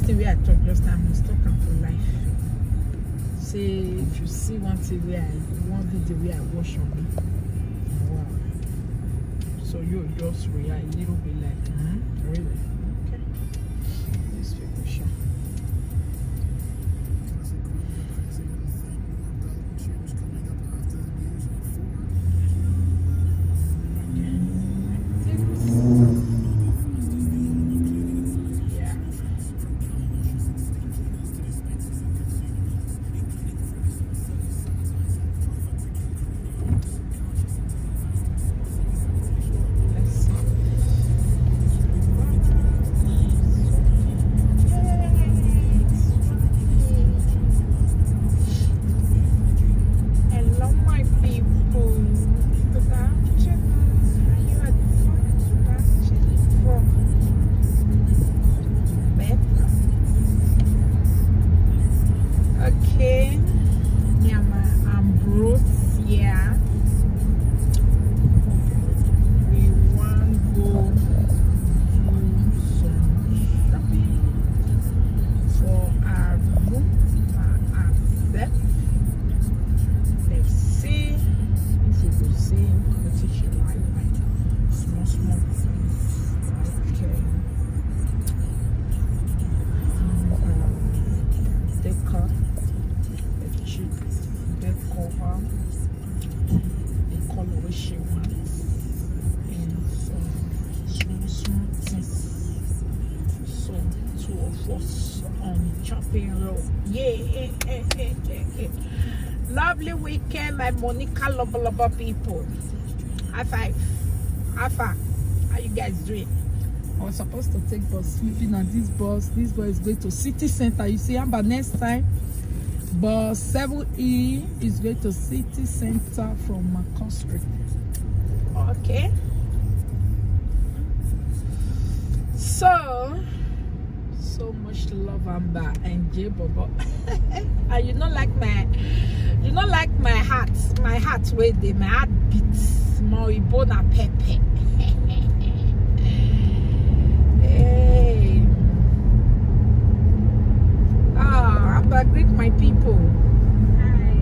thing we I talk just now, I must talk am for life. Say if you see one thing where one video where I watch on me, wow. So you just react a little bit like, really? Okay. This people sure. Lovely weekend, my Monica lover people. High five. How you guys doing? I was supposed to take bus, sleeping on this bus. This bus is going to city center. You see, but next time, bus 7E is going to city center from Macon Street. Okay. So much love, Amber and J Bobo. And you know, like my heart where they my heart beats more bone and pepper. Hey. Amber, greet my people. Hi.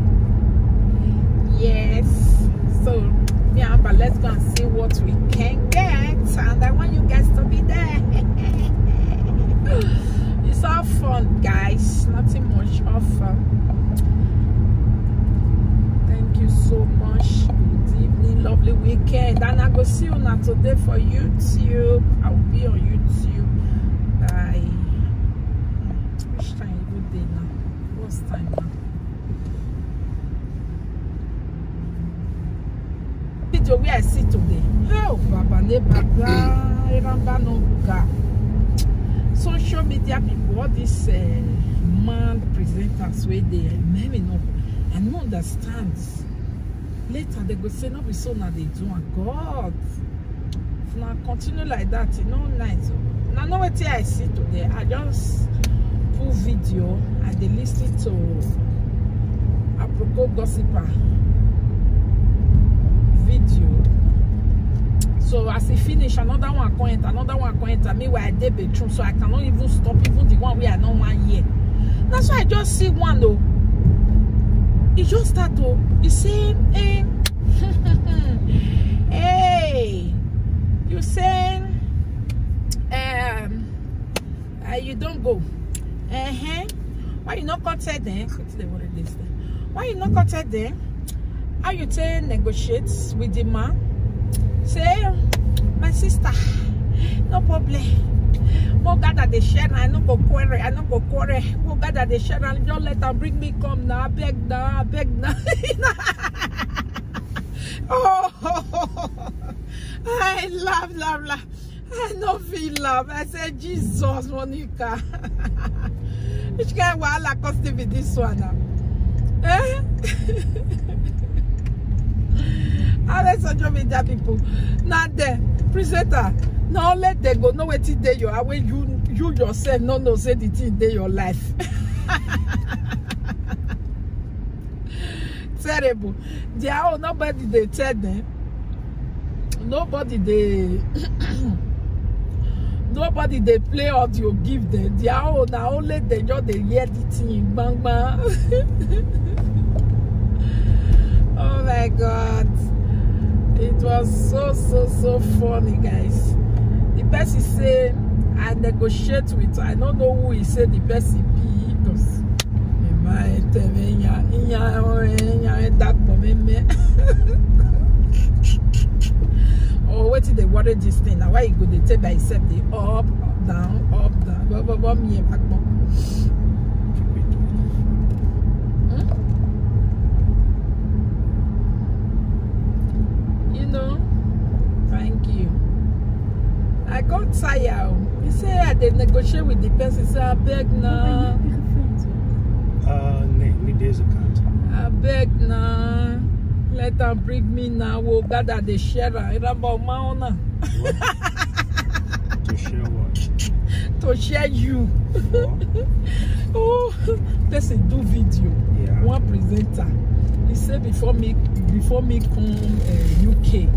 Yes. So me and Amber, let's go and see what we can get, and I want you guys to be there. It's all fun, guys. Nothing much of fun. Thank you so much. Good evening, lovely weekend. And I go see you now today for YouTube. I will be on YouTube by which time? Good day now. What's time now? Video where I see today. Oh, Baba Baba. Social media people, all these man presenters where they maybe no, I don't understand. Later they go say no be so now they do and God. If now continue like that, you know, nice. Now know what I see today. I just pull video and they listen to Apropos Gossiper video. So as he finish, another one comment, me where I did bedroom, so I cannot even stop even the one where I don't want yet. That's why I just see one though. It just start to, you say, hey, hey, you saying, you don't go, why you not contact them? Why you not contact them? How you say negotiate with the man? Say, my sister, no problem. More God that they share, I no go quarry. More God that they share, and just let them bring me come now. Beg now. Oh, I laugh. I no feel love. I said, Jesus, Monica. Which kind of wahala cost with this one now? Eh? Other social media people now there presenter now let them go know what it day you are when you yourself no say the thing day your life. Terrible. They are nobody they tell them. Nobody nobody they play audio give them. They are own, now only they just they hear the thing. Bang bang. Oh my God. It was so funny, guys. The person say I negotiate with, I don't know who he said the person be, because oh, what did they worry this thing? Now why you go they take by itself the up, down, blah, me back. You know, thank you. I got tired. He said they negotiate with the person. Say I beg now. Me days account. I beg now. Let them bring me now. We'll gather the share. It's about Mauna. To share what? To share you. Oh, person do video. Yeah. One presenter. He said before me come UK.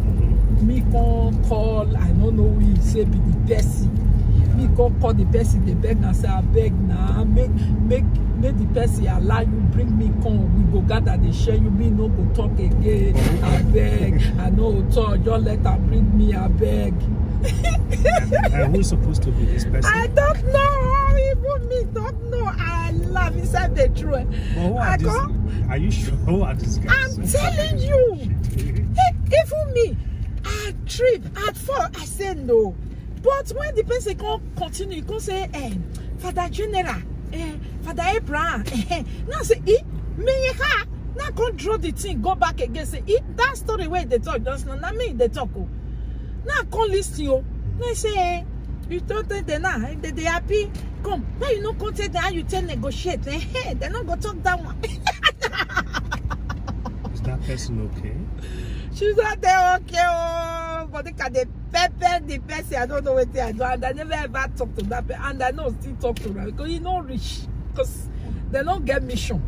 Me come call. I don't know who he say be the person. Me go call the person. They beg and say I beg now. Make the person allow you, bring me come, we go gather the share you, me no go talk again, I beg, I know talk, just let her bring me, I beg. And who's supposed to be this person? I don't know, even me don't know, I laugh inside the truth. Are you sure who are these guys? I'm telling you, even me, I trip, at fall, I say no, but when the person can continue, you can say, Father General, Father Abraham, now say, me now can't draw the thing, go back again, say, that story where they talk, just not me, they talk. Now I can't listen you. They say, you don't think they now, they happy, come, now you know, content, how you tell negotiate, they're not going to talk that one. Is that person okay? She's not there, okay, oh, but look at the pepper, the person, I don't know what they are doing, and I never ever talk to that person, and I know still talk to them, because you know rich, because they don't get mission,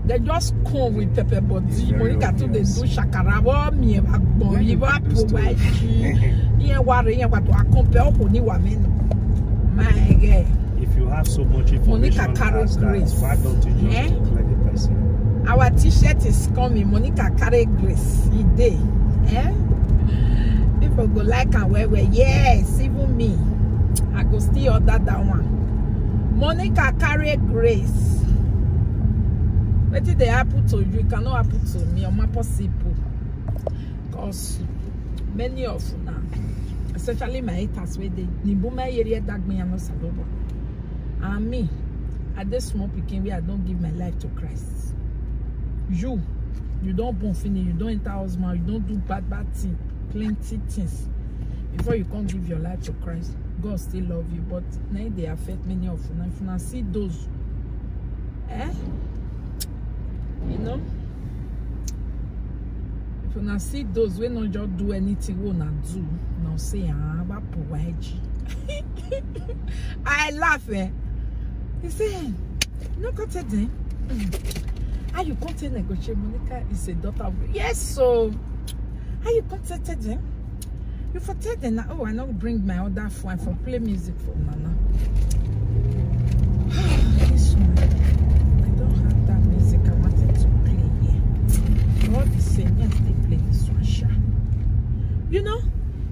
they just come with pepper, but Monica too, they do shakara, me, you provide what to compare my God. If you have so much information, Monica carries grace. Why don't you just talk like the person? Our t-shirt is coming. Monica carry grace. He did. People go like and wear. Yes, even me. I go still order that one. Monica carry grace. What did they happen to you? It cannot happen to me. I'm not possible. Because many of you now, especially my haters, where they Nibuma area dag me and no salobo. And me, at this small picking where I don't give my life to Christ. You don't born finish, you don't enter husband, you don't do bad things, plenty things. Before you can't give your life to Christ, God still love you, but now they affect many of you. Now if you not see those, you know, if you not see those, we not just do anything we not do, now say about provide. I laugh, He said, no content. How you contact negotiate? Monica is a daughter of, yes, so how you contacted them? You for tell them, oh, I not bring my other phone for play music for Nana. This one, I don't have that music I wanted to play here. God is saying, yes, they play this one, sure. You know,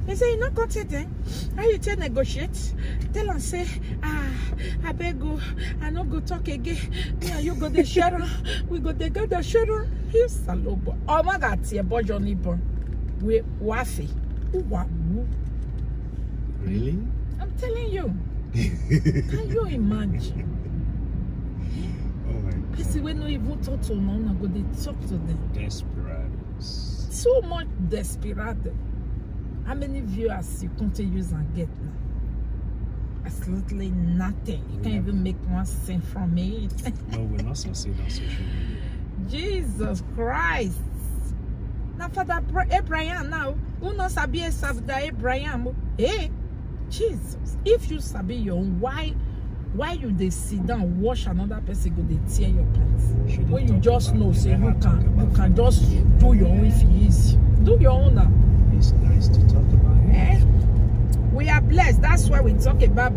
they say, you not contact them. How you tell negotiate? Tell them, say, I beg go, I not go talk again. Yeah, you go the Sharon, we go the God the Sharon. Here's Salobo. Oh my God, see a boy Johnny Born. We waffy. Really? I'm telling you. Can you imagine? Oh my God. Because we don't even talk to them, I go they talk to them. Desperados. So much desperado. How many viewers you continue use and get now? Absolutely nothing. You can't even make one cent from it. No, we're not succeed on social media. Jesus Christ. Now Father Abraham now, who knows Sabi Father Abraham? Hey, Jesus. If you sabi your own, why you they sit down wash another person go they tear your pants? When you just know, say you can just do your own if it is. Do your own now. It's nice to talk about it. We are blessed. That's why we talk about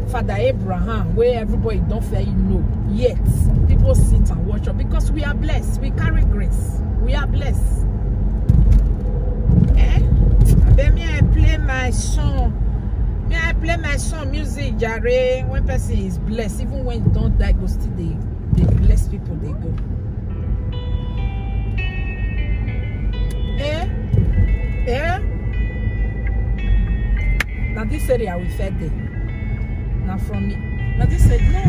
Father Abraham, where everybody don't fairly know. Yet, people sit and watch us because we are blessed. We carry grace. We are blessed. Eh? Then me I play my song. Me I play my song music, Jare. When person is blessed, even when you don't die, go still they bless people, they go. Eh? Eh? Now this area we fed there. Now from me. Now this said no.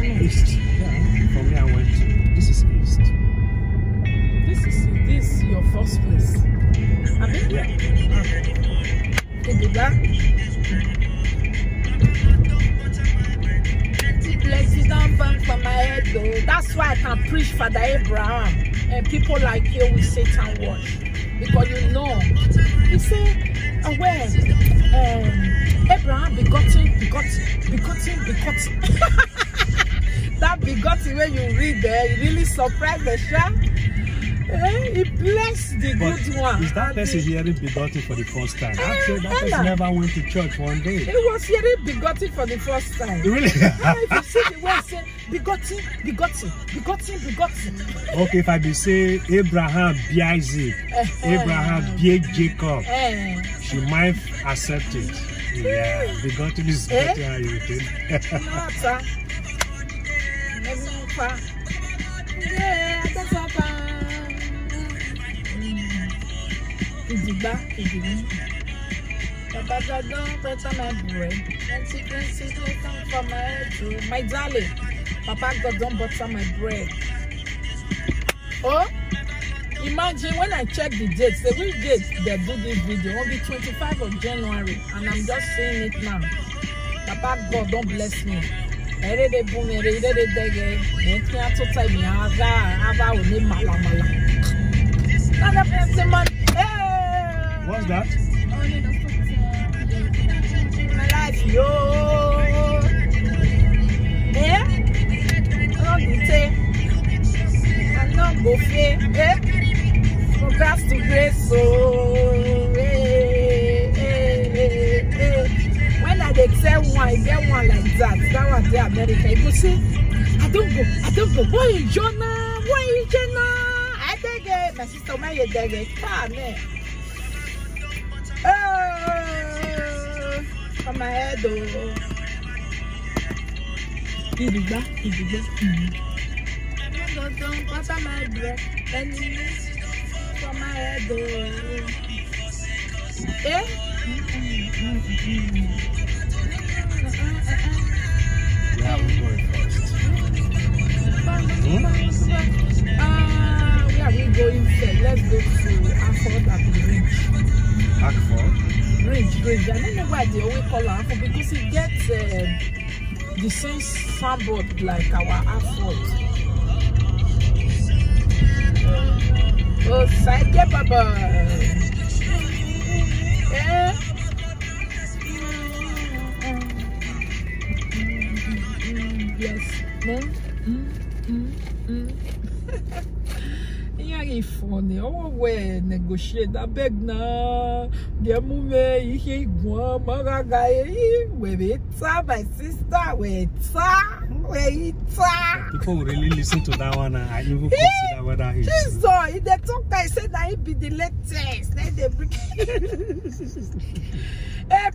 East. Yeah. From where I went to. This is east. This is your first place. I mean, Yeah. Okay, that. Blessings don't burn from my head though. That's why I can preach Father Abraham and people like you will sit and watch. Because you know, he said, Abraham begotten. That begotten when you read there, it really surprised the child. He blessed the good one. Is that person hearing begotten for the first time? Actually, that person never went to church one day. He was hearing begotten for the first time. Really? If you see the way he said begotten. Okay, if I be say Abraham be Isaac, Abraham be Jacob, she might accept it. Yeah, begotten is better how you think. My darling, Papa God don't butter my bread. Oh, imagine when I check the date, say which date they do this video, on the 25th of January, and I'm just saying it now. Papa God don't bless me. What's that? My life, yo. Eh? I'm not go fair. Eh? Congrats to grace. So, when I they tell one, I get one like that. That was the American. You see, I don't go. Why is Jonah? I think my sister, my dad, on my head, oh. Don't pass my breath. For my head, oh. Eh? Yeah, we're going first. Where are we going first? Let's go to Afford at the Ridge. Hackford? Ridge. I don't know why they always call Afford because it gets the same soundboard like our Afford. Oh, side Baba. Yeah. Yes. Yeah, funny. Oh, we negotiate. I beg na. The movie he go magaga. We my sister. We People will really listen to that one and I even consider whether it's. Jesus, if they talk, I said that it be the latest. Let them bring.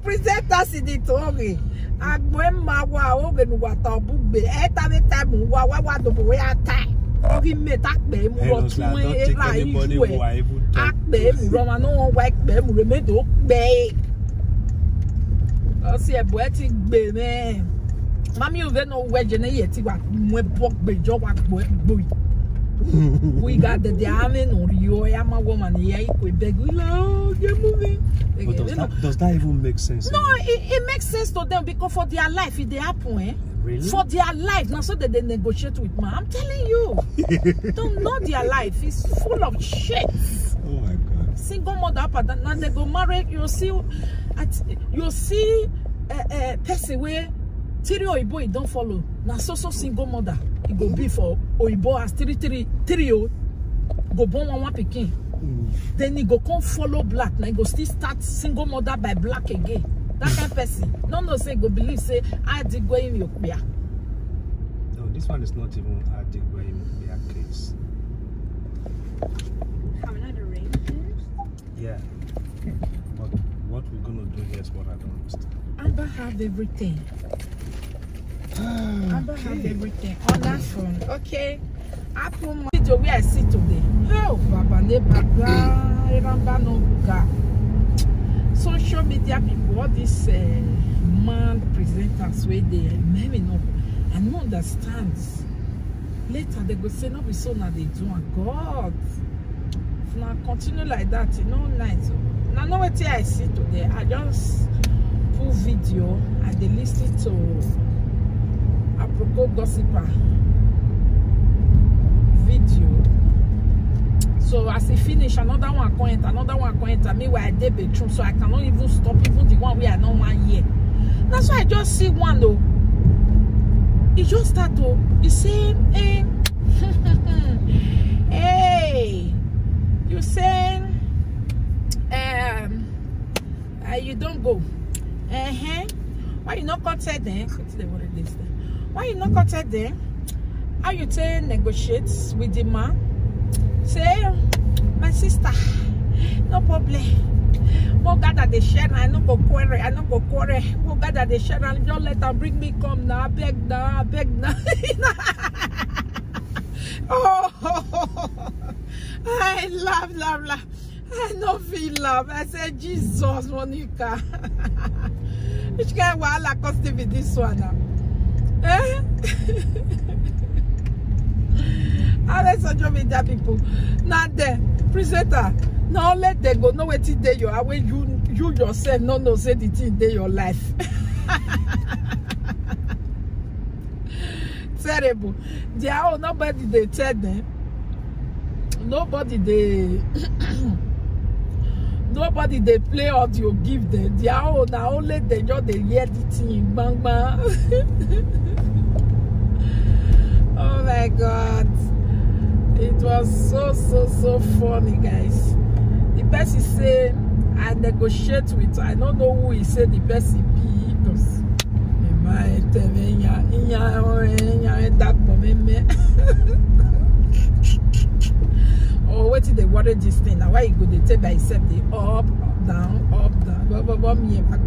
Present us in the story. Agwema wa ogen wata bugbe. Every time wa do we attack. Ogi me tak be mu ro tun e ra ifu e. Akbe mu ro ma no wa akbe mu re me do gbe. O si e bo e ti gbe me. Mami o ve no we je na ye ti wa mu bok gbe jo wa gbo. We got the diamond or you am a woman here we beg we love you moving. Does that even make sense? No, it makes sense to them because for their life it they happen, eh? Really? For their life, now so that they negotiate with man. I'm telling you. Don't know their life. It's full of shit. Oh my God. Single mother, now they go marry, you'll see person where Tiri Oibo he don't follow. Now so single mother. It go be for Oibo as three go born one pikin. Then he go come follow black. Now he go still start single mother by black again. That kind of person. No, say go believe, say, I did go in your beer. No, this one is not even I did go in your case. Have another ring first? Yeah. But what we're gonna do here is what I don't understand. Amber have everything. Amber have everything on that phone. Okay. I put my video where I see today. Oh, Baba, social media people, all these man presenters where they maybe no, I don't understand. Later they go say no be so now they do and God. If now continue like that, you know, nice. Now know what I see today. I just put video and they listen to Apropos Gossiper video. So as I finish, another one can enter. Meanwhile, I did bedroom, so I cannot even stop even the one where I know 1 year. That's why I just see one though. It just start to, you say, hey, hey, you say, you don't go. Why you not contact them? Why you not contact them? How you say negotiate with the man? Say, my sister, no problem. Mo gather the share, I no go quarry. Mo gather the share and just let her bring me come now. Beg now. Oh, I laugh. I no feel love. I said, Jesus, Monica. Which kind of wahala cost me this one now? Other social media people now there presenter now let them go no waiting there you are when you yourself no say the thing there your life. Terrible. They are nobody they tell them, nobody they play audio give them. They are now only they just they hear the thing bang bang. Oh my God. It was so funny, guys. The person say I negotiate with, I don't know who he said the person be because oh, what did they worry this thing now? Why you go they take by yourself the up down but me back.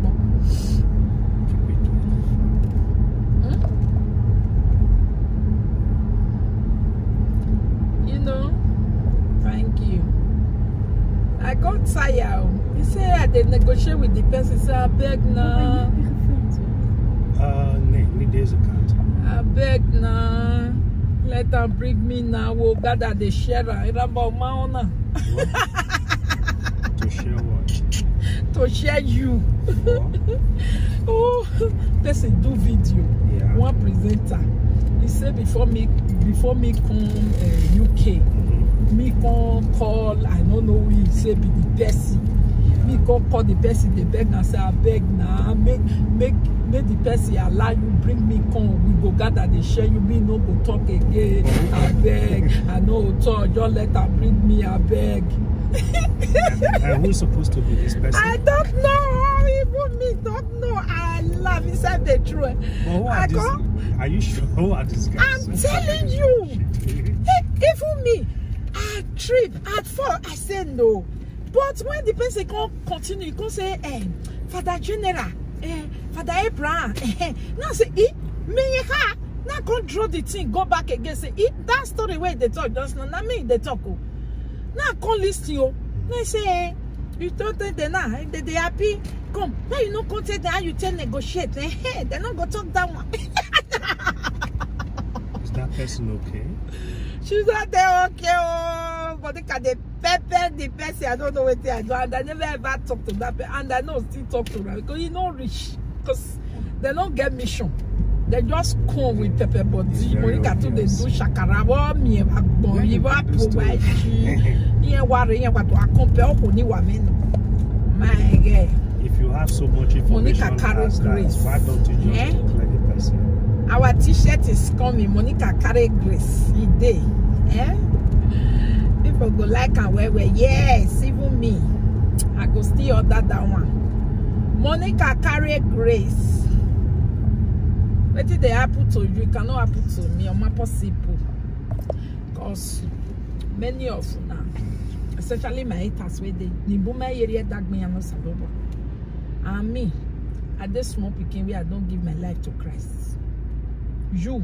Thank you. I got tired. He said they negotiate with the person. Say I beg now. There's a cat. I beg now. Let them bring me now. We'll gather the share. It's about Mauna. To share what? To share you. Oh, person do video. Yeah. One presenter. He said before me come UK. Me can call, I don't know who he say be the person. Me can call the person, they beg and say I beg now. Make the person allow you, bring me come. We go gather the share you, me no go talk again. I beg, I know talk, just let her bring me, I beg. Who's supposed to be this person? I don't know, even me don't know. I love inside the truth. Well, are you sure who are these guys? I'm telling you. Even me. I trip at 4. I said no. But when the person can continue, you can say, Father General, Father Abraham, now say, now go draw the thing, go back again, say, that story where they talk, just now me they talk. Now come listen you. They say, you told them now, they happy. Come, now you know contact them, you tell negotiate. They're not going to talk that one. Is that person okay? She's not there, okay, oh, but look at the pepper, the person, I don't know what they are doing, and I never ever talk to that person, and I know still talk to them, because you know rich, because they don't get mission, they just come with pepper body, Monica too, they do shakara, me, you provide, my God. If you have so much information as that, why don't you just declare the person? Our t-shirt is coming. Monica carry grace. He day. People go like and wear. Yes, even me. I go still order that one. Monica carry grace. What did they happen to you? It cannot happen to me. Or my possible. Because many of you now, especially my haters, where they Nibuma area dag me and no salobo. And me, at this small picking where I don't give my life to Christ. You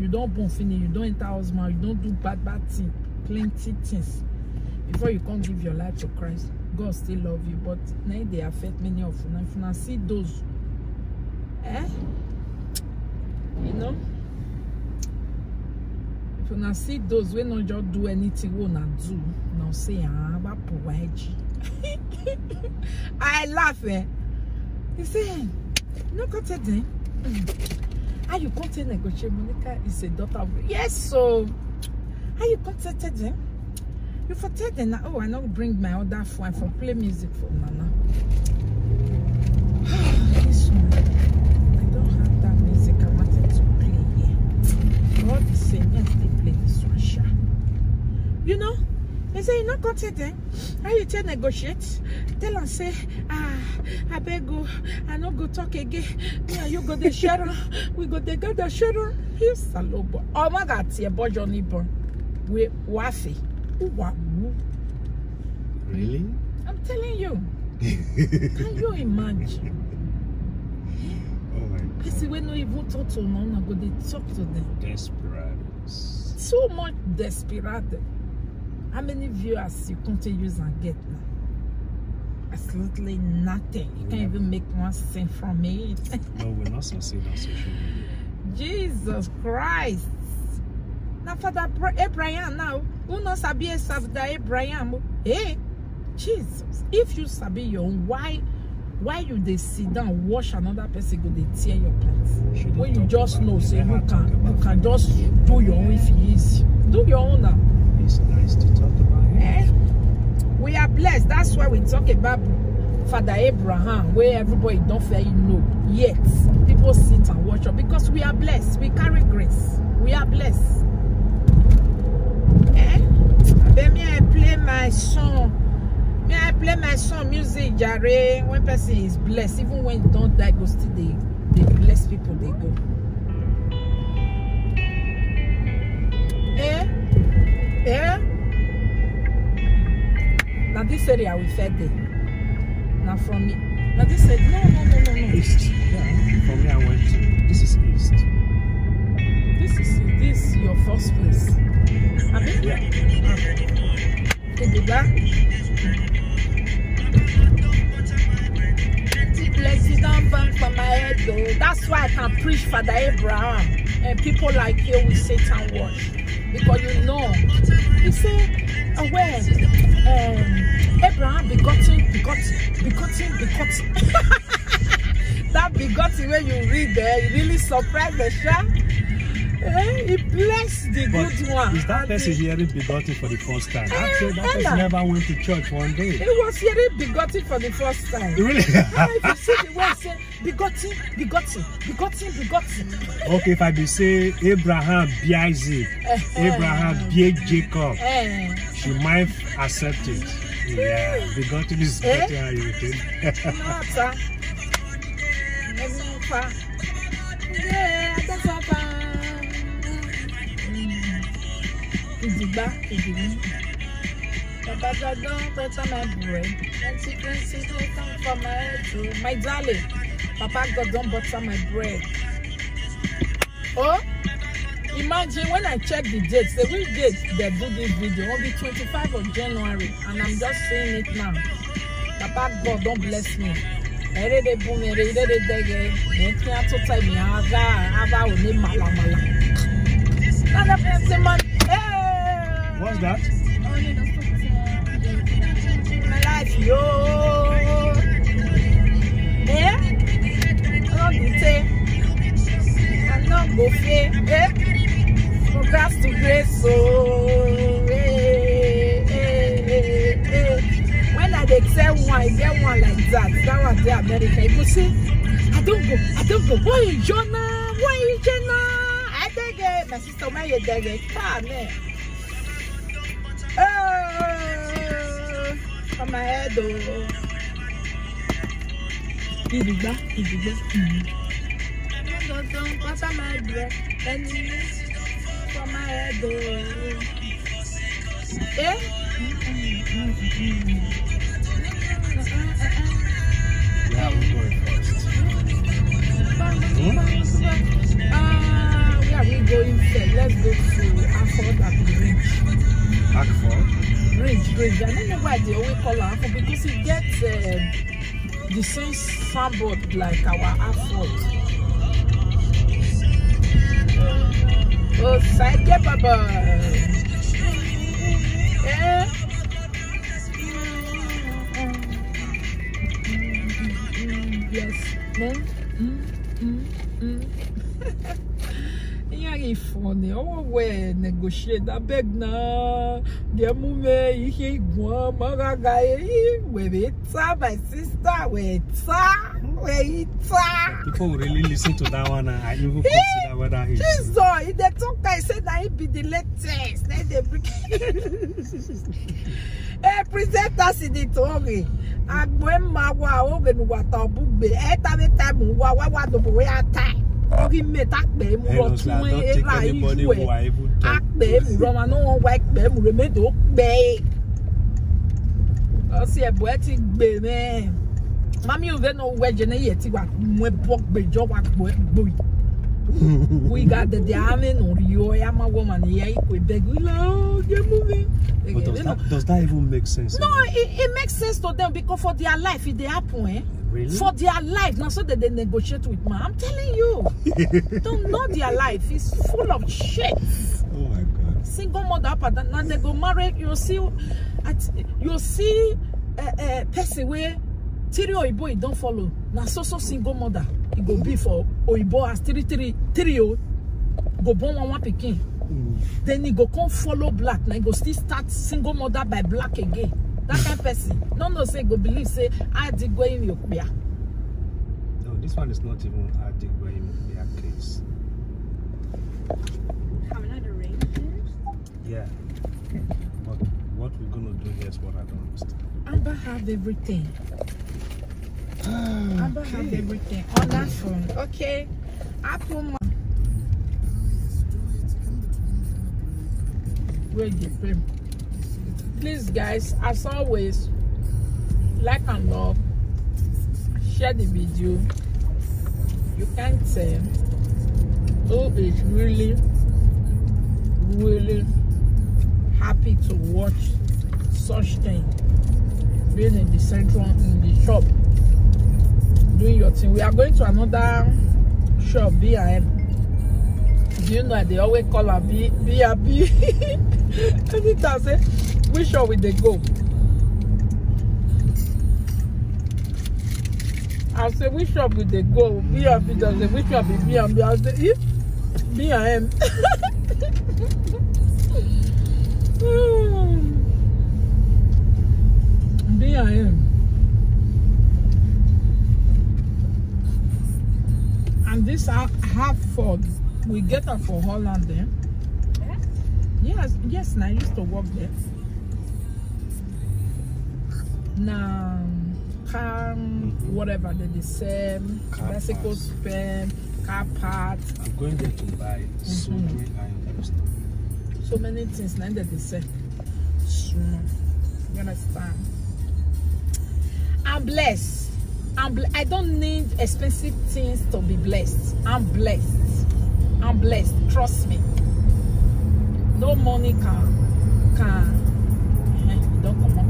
don't born finish, you don't enter house man, you don't do bad things, plenty things. Before you can't give your life to Christ, God still love you, but now they affect many of you. Now if you not see those, you know, if you not see those, we not just do anything we not do. Now say I laugh. He say, no content. Are you content negotiate? Monica is a daughter of yes, so are you contented them? You for tell them, oh, I not bring my other phone for play music for Nana. This one, I don't have that music I wanted to play here. God is saying, yes, they play this one, sure. You know, they say, you're not contented. How you tell negotiate? Tell them, say, I beg go, I not go talk again. Yeah, you go the shadow. We go the shadow. Here's Salobo. Oh my God, see a boy Johnny Born. We waffy. Really? I'm telling you. Can you imagine? Oh my God. I see when no even talk to no, I go they talk to them. Desperados. So much desperado. How many viewers you can't use and get now? Absolutely nothing. You can't even make one cent from it. No, we're not succeed on social media. Jesus Christ. Now Father Abraham now. Who knows sabi Father Abraham? Hey, Jesus. If you sabi your own, why you they sit down and watch another person go they tear your pants? When you just know, say you can just do your own if he is. Do your own now. It's nice to talk about it. We are blessed. That's why we talk about Father Abraham, where everybody don't fair you know. Yet people sit and watch us because we are blessed. We carry grace. We are blessed. Then me I play my song. Me I play my song music, Jare. When person is blessed, even when you don't die, go still they bless people they go. Now this area we fed there. Now from me. Now this said no. East. Yeah. From where I went to. This is east. This is your first place. I mean, Yeah. Okay, do that. Blessings don't burn from my head though. That's why I can preach Father Abraham and people like you with Satan watch. Because you know, he said, Abraham begotten. That begotten when you read there, you really surprised the child. He blessed the But good one. is that person hearing begotten for the first time? Actually, that person never went to church one day. He was hearing begotten for the first time. Really? If you see the way I say begotten. Okay, if I be say Abraham be Isaac, Abraham be Jacob, she might accept it. Yeah, begotten is better how you think. Papa God don't better my bread. My darling, Papa God don't butter my bread. Oh, imagine when I check the date, say which date they do this video, on the 25th of January, and I'm just saying it now. Papa God don't bless me. What's that? My life, yo. I'm not go fair. Congrats to grace, so. When I tell one, I get one like that. That was the American. People say, I don't go. Why is Jonah? I take it. My sister, my take it. Come on. On my head, Don't pass my breath. For my head. Eh? Yeah, we're going first. Where are we going first? Let's go to Afford and Ridge. Afford? Ridge. I don't know why they always call her Afford because it gets the same soundboard like our Afford. Oh, side Baba. Eh? Yes. Yeah, funny. Oh, we negotiate that beg na. The move he go magaga. We my sister. We People will really listen to that one and I even consider whether he's. Jesus, they talk. I said that he be the latest. Then they bring. Present us in the story. Agwema wa ogen wata bugbe. Every time wa do we attack. Ogi me tak be mu ro tun e la ifu e. Akbe mu ro ma no wa ekbe mu re me do gbe. O si e bo e ti gbe me. Mami o ve no we je na ye ti wa mu bo gbe jo wa gbo gbo. We got the diamond or you am a woman here. We beg you know you're moving. Does that even make sense? No, it makes sense to them because for their life, if they happen, eh? Really? For their life, now so that they negotiate with me. I'm telling you, don't know their life. It's full of shit. Oh my God. Single mother, now they go marry. You'll see, person where Tiri Oibo it don't follow. Now so single mother. It go be for Oibo as trio go born one pikin. Then he go come follow black. Now he go still start single mother by black again. That kind of person. No say go believe say I did go in your beer. No, this one is not even I did go in your case. Have another arrangements? Yeah. But what we're gonna do here is what I don't understand. Amber have everything. Amber have everything on that phone. Okay. Apple. Where you pay. Please, guys, as always, like and love, share the video. You can't tell who is really happy to watch such thing. Being in the central, in the shop, doing your thing. We are going to another shop, B&M. Do you know they always call her B&B? Every time say, which shop will they go? I'll say, which shop will they go? B&B does say, which shop is B&B? I'll say, if B&M. B&M. And this half Ford, we get her for Holland there. Yes, and I used to work there. Now, car, whatever they sell, bicycle spare, car parts. I'm going there to buy soldering iron. So many things now that they sell. You understand? I'm blessed. I don't need expensive things to be blessed. I'm blessed. I'm blessed. Trust me. No money can don't come up.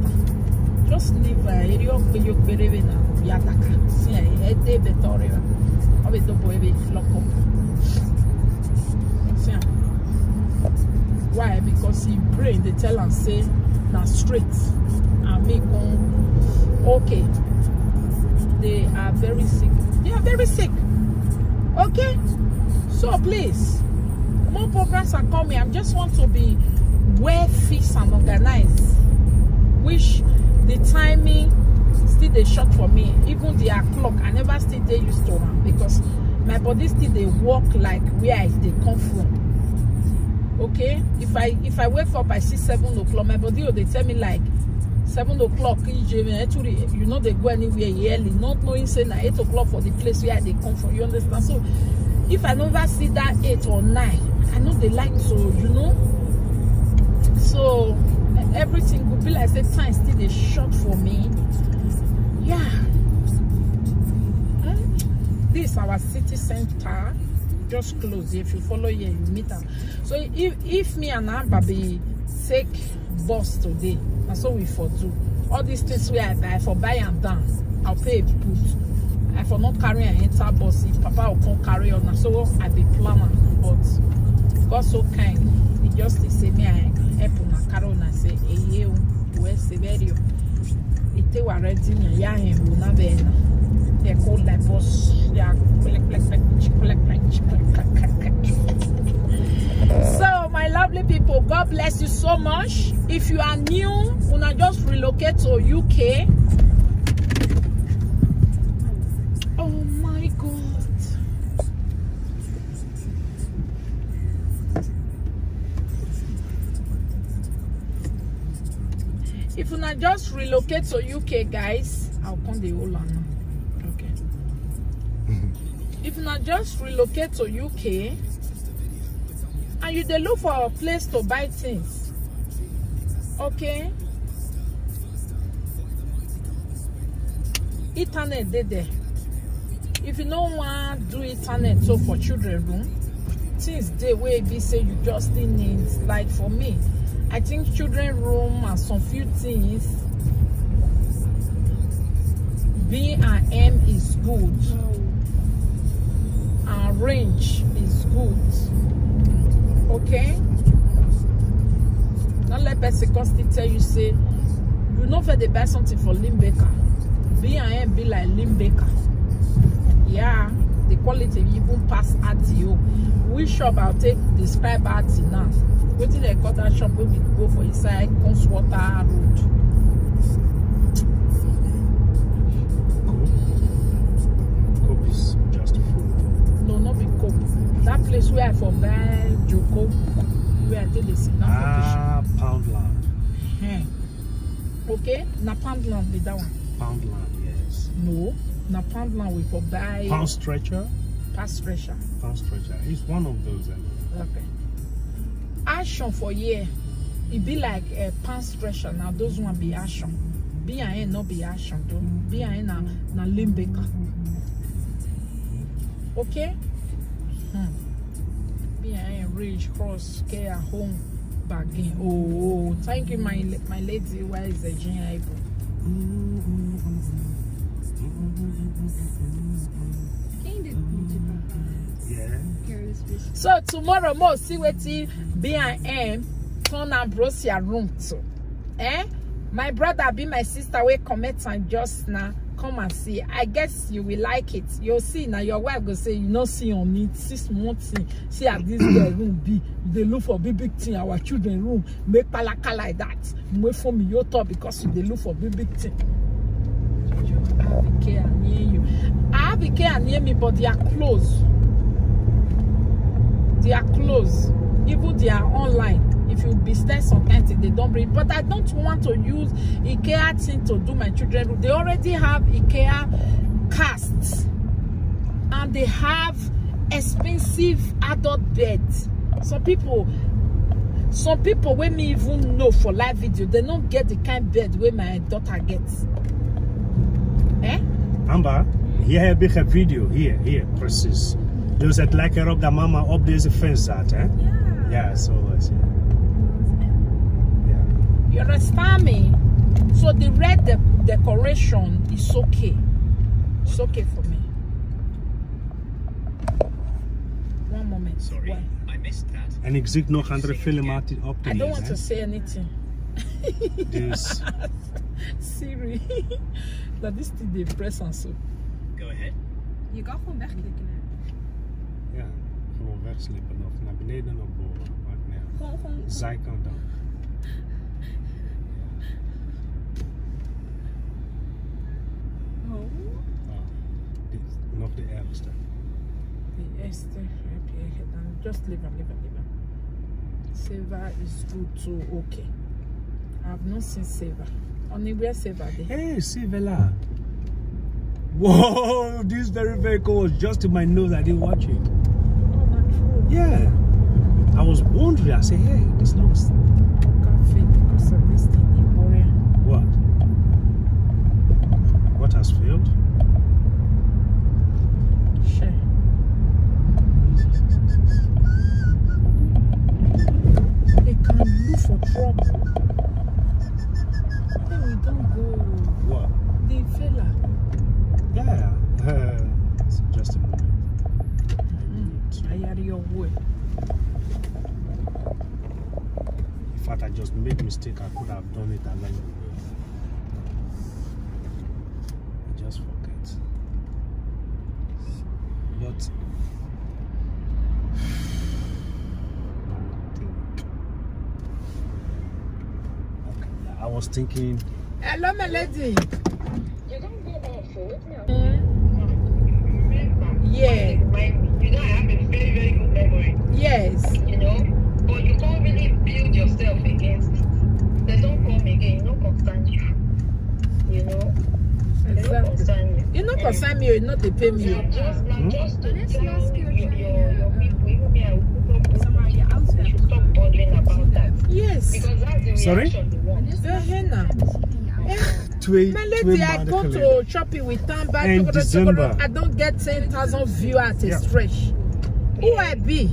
Just leave area of you better now. Yataka. See, I did better. I will do boy flock up. See. Why? Because he pray, they tell and say now straight. And me go okay. They are very sick. They are very sick. Okay? So please, more programs are coming. I just want to be well fixed and organized. Which the timing still they short for me. Even the clock, I never still they used to run because my body still they walk like where they come from. Okay? If I wake up by 6-7 o'clock, my body will they tell me like 7 o'clock, you know they go anywhere early, not knowing say na 8 o'clock for the place where they come from. You understand? So if I never see that 8 or 9, I know they like to, you know. So everything would be like say time still they short for me. Yeah. This is our city center. Just close. If you follow here, you meet them. So if me and Abba be take bus today, and so we for do all these things where I buy for buy and down, I'll pay a put. I for not carry an enter bus. If Papa will come carry on, so I be planner. But God so kind, he just say me I help na carry on and say, hey you, where's Severio? It was ready me ya him na be na. They call that boss. Yeah, so my lovely people, God bless you so much. If you are new, una just relocate to UK. Oh my God. If una just relocate to UK, guys, I'll come the whole now. Okay. If una just relocate to UK and you dey look for a place to buy things, okay, internet dey there. If you don't want to do internet so for children room, things dey wey be say you just need. Like for me, I think children room and some few things, B&M is good. And range is good. Okay? Don't let person constantly tell you say you know if they buy something for Limbecker. B&M be like Limbecker. Yeah, the quality even pass RTO. Which shop I'll take describe RT now? Waiting they cut that shop when we go for inside Constwater Road. Cope is just food. No, not be Cope. That place where I for buy Joko, where I take the signal. Poundland. Okay, na Poundland be that one. Poundland, yes. No, na Poundland we for buy. Pound stretcher. Pound stretcher. Pound stretcher. It's one of those. Okay. Action for year. It be like a pound stretcher. Now those one be action. B&M no be action though. B&M na Limbecker. Okay. B&M Ridge Cross Care Home Bargain. Oh, thank you, my lady. Why is the Jane Yeah. So tomorrow more see what B&M turn Ambrosia room to. My brother be my sister we comment and just now come and see. I guess you will like it. You'll see now your wife go say you not see on it 6 months. See at this girl room be they look for big thing. Our children room make palaka like that. Wait for me your top because they look for big thing. I have care near you. I have care near me, but they are closed. They are closed. Even they are online. If you business sometimes they don't bring. But I don't want to use IKEA thing to do my children room. They already have IKEA casts. And they have expensive adult beds. Some people when me even know for live video, they don't get the kind of bed where my daughter gets. Amber, hier heb ik een video. Hier, precies. Dus het lijkt erop dat mama op deze fence zat, hè? Ja, zo was het. Ja. You understand me? So the red decoration is okay. It's okay for me. One moment. Sorry, Why? I missed that. En ik zie nog andere films op te I don't lezen, want to say anything. Dus Siri. That this thing they press and so. Go ahead. Je kan gewoon wegklikken. Hè. ja, gewoon wegslippen of naar beneden of boven. Maakt niet uit. Gewoon. Zijkant dan. Oh. Oh, dit is nog de ergste. The Esther. Just leave it. Saver is good too. Okay. I have not seen Saver. On est bien sévadé. Hey, see Vela. Whoa, this very cool was just in my nose. I didn't watch it. Oh, not true. Yeah. I was wondering. I said, hey, this looks. Can't fail because of this thing, the warrior. What? What has failed? Sure. They can look for trouble. Then we don't go. What? The fella. Yeah. It's just a moment. I had your way. In fact, I just made a mistake. I could have done it along the way. I just forget. But okay, I was thinking. Hello, my lady. You don't go off food now. Yeah. You know, I have a very good memory. Yes. You know, but you can't really build yourself against it. They don't come again. You don't concern you. You know, they don't concern you. You not concern me. You not they pay me. Just to tell your people, even me, I will put up they should stop bothering about that. Yes. Because that's the Sorry? reaction they want. My lady, I go to shopping with Tamba. In December. I don't get 10,000 viewers at a stretch. Who I be?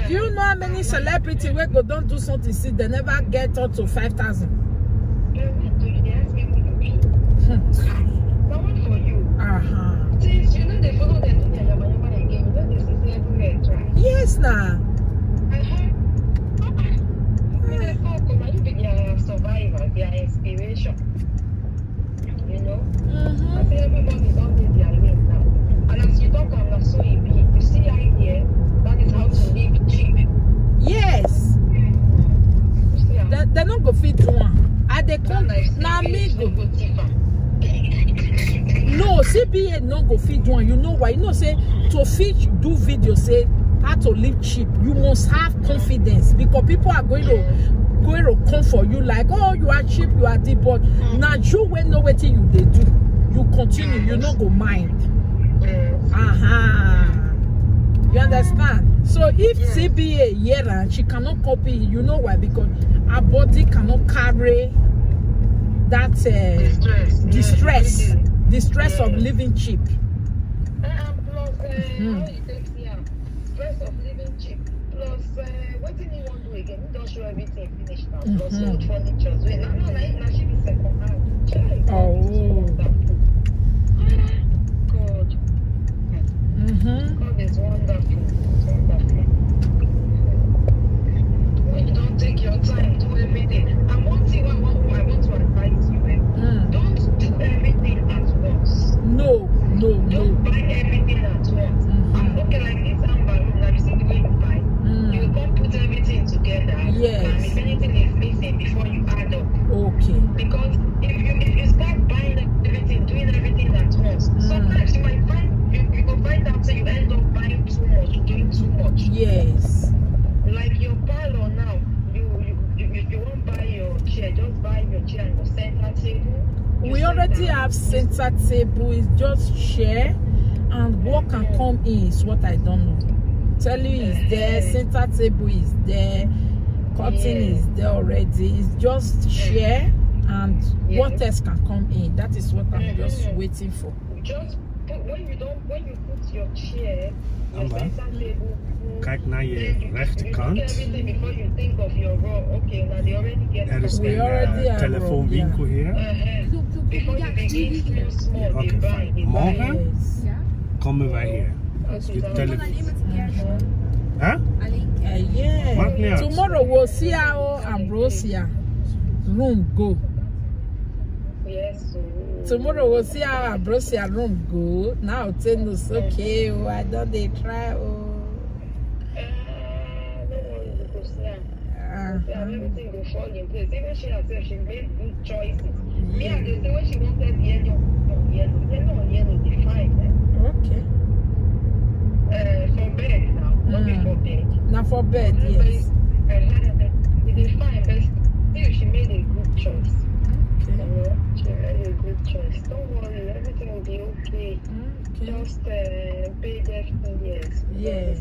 Do you know how many celebrities we go don't do something? See, they never get up to 5,000. They ask me who you be. But what for you? Since you know they follow them to their yama again, you know this is everywhere, right? Yes, now. They are survivors, they are inspiration. You know? I say everybody don't need their lane now. And as you talk about so you see right here, that is how to live cheap. Yes. They don't go fit one. I they come now me go. No, CBA no go fit one. You know why? You know say to fit do video say how to live cheap. You must have confidence because people are going to come for you like, oh, you are cheap, you are deep, but now you will know what you they do. You continue, you not go mind. You understand? So if CBA and she cannot copy, you know why? Because her body cannot carry that distress of living cheap. Plus, stress of living cheap. Plus, what did you want to do again? You don't show everything finished now. Plus, old furniture. So, no, she be second hand. Oh. God. God is wonderful. It's wonderful. When you don't take your time, do everything. And one thing I want to advise you, don't do everything at once. No. Don't buy everything at once. Okay, like this amber room, now you see the way you buy. You can't put everything together. Yes. And if anything is missing before you add up. Okay. Because if you start buying everything, doing everything at once, sometimes you might find you will find out that you end up buying too much, doing too much. Yes. Like your parlor now, you won't buy your chair, just buy your chair and your center table. We already have center table. It's just chair and what can come in is what I don't know. Tell you is there, center table is there, curtain is there already. It's just chair and what else can come in. That is what I'm just waiting for. Just when you put your chair, your center table. Kijk naar je rechterkant. Everything before you think of your raw. Okay, now they already get. Er is een telefoonwinkel hier. Before you begin small, Okay, morgen komen wij hier. Okay, Huh? Yeah. Maakt niet uit. Tomorrow we'll see how Ambrosia room go. Yes. Tomorrow we'll see how Ambrosia room go. Now tell us okay, why don't they try? Everything will fall in place. Even she herself, she made good choices. Me, I just say when she wanted yellow, they fine. Okay. For bed now, not before bed. Now for bed, yes. They fine, but still she made a good choice. Okay. She made a good choice. Don't worry, everything will be okay. Okay. Just pay their years. Yeah.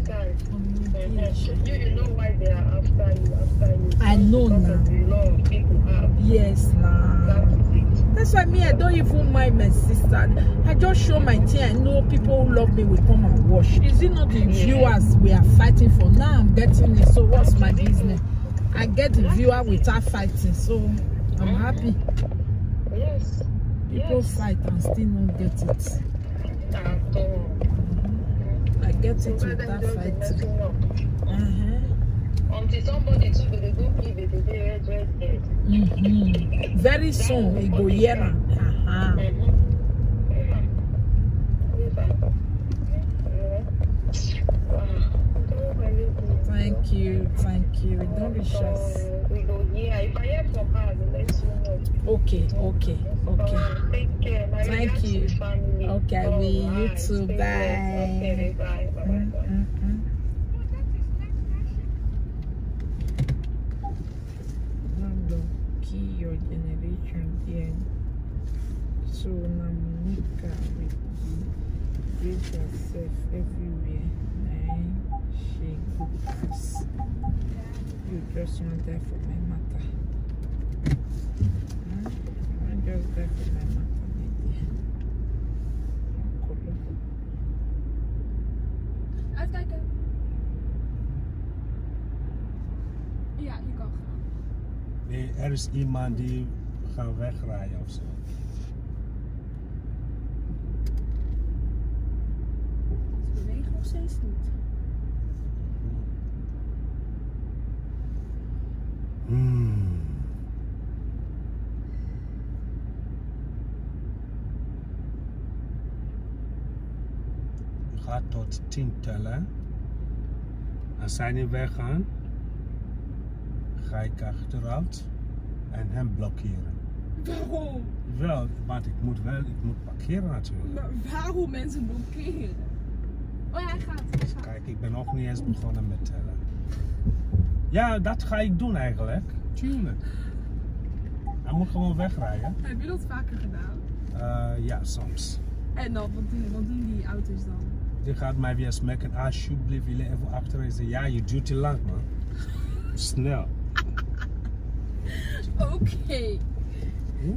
You know why they are after you. I know because now. of the love people have. Yes, now. That is it. That's why me, I don't even mind my sister. I just show my thing. I know people who love me will come and watch. Is it not the viewers we are fighting for? Now I'm getting it. So what's my business? I get the viewer without fighting. So I'm happy. Yes. People fight and still not get it. At all. I get it So without just fighting. messing up. Until somebody too will go give it red. Very soon we go here. Thank you. Don't be shy. We go here. If I hear from her, I'll let you know. Okay. Take care. My Thank regards to you. the family. Okay, you too. Stay Bye. blessed. Okay, bye. Key your generation here. So now Monica will give herself everywhere. She good pass. You just want that for my matter. I'm just there for my matter, my dear. Uitkijken. Ja, je kan gaan. Nee, er is iemand die gaat wegrijden of zo. Ze bewegen nog steeds niet. Je gaat tot 10 tellen. Als zij niet weggaan, ga ik achteruit en hem blokkeren. Waarom? Wel, want ik moet parkeren natuurlijk. Maar waarom mensen blokkeren? Oh ja, hij gaat. Kijk, ik ben nog niet eens begonnen met tellen. Ja, dat ga ik doen eigenlijk. Tuurlijk. Hij moet gewoon wegrijden. Heb je dat vaker gedaan? Ja, soms. En dan, wat doen die auto's dan? Die gaat mij weer smekken. Alsjeblieft, jullie even achterin. Ja, je duurt te lang, man. Snel. Oké. Hm?